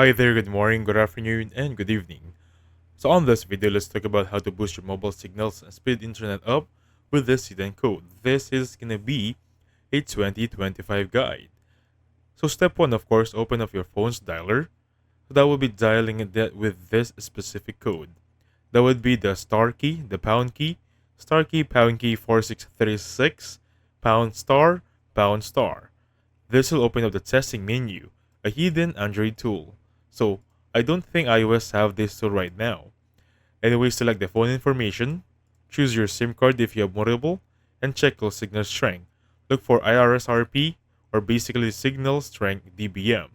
Hi there, good morning, good afternoon, and good evening. So on this video, let's talk about how to boost your mobile signals and speed internet up with this hidden code. This is gonna be a 2025 guide. So step 1, of course, open up your phone's dialer. So that will be dialing it with this specific code. That would be the star key, the pound key, pound key 4636, pound star, pound star. This will open up the testing menu, a hidden Android tool. So, I don't think iOS have this tool right now. Anyway, select the phone information, choose your SIM card if you have multiple, and check call signal strength. Look for IRSRP, or basically signal strength dBm.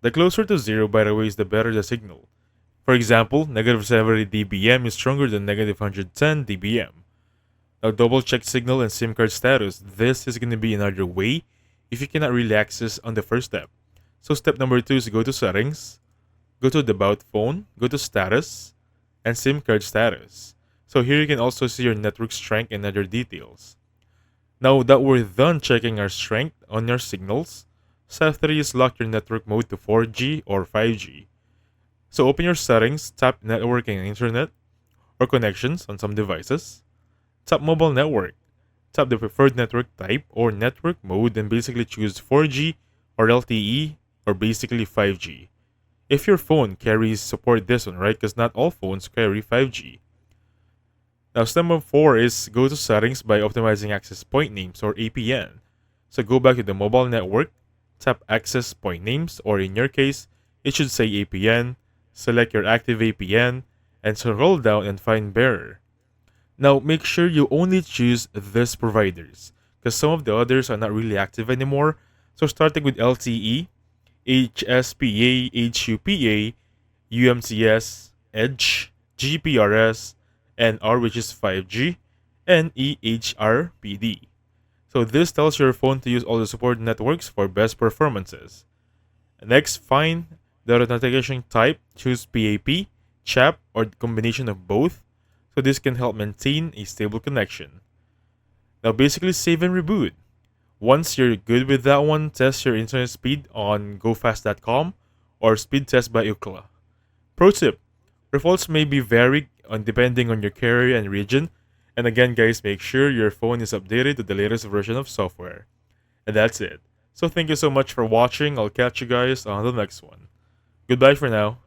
The closer to 0, by the way, is the better the signal. For example, negative 70 dBm is stronger than negative 110 dBm. Now double check signal and SIM card status. This is going to be another way if you cannot really access on the first step. So step number 2 is go to settings, go to the about phone, go to status, and SIM card status. So here you can also see your network strength and other details. Now that we're done checking our strength on your signals, step 3 is lock your network mode to 4G or 5G. So open your settings, tap network and internet, or connections on some devices. Tap mobile network. Tap the preferred network type or network mode and basically choose 4G or LTE or basically 5G. If your phone carries support this one, right? Because not all phones carry 5G. Now step number 4 is go to settings by optimizing access point names or APN. So go back to the mobile network, tap access point names or in your case, it should say APN, select your active APN, and scroll down and find bearer. Now, make sure you only choose these providers because some of the others are not really active anymore. So, starting with LTE, HSPA, HUPA, UMTS, Edge, GPRS, NR, which is 5G, and EHRPD. So, this tells your phone to use all the supported networks for best performances. Next, find the authentication type, choose PAP, CHAP, or the combination of both so this can help maintain a stable connection. Now basically save and reboot. Once you're good with that one, test your internet speed on gofast.com or speed test by Ookla. Pro tip, results may be varied depending on your carrier and region. And again guys, make sure your phone is updated to the latest version of software. And that's it. So thank you so much for watching. I'll catch you guys on the next one. Goodbye for now.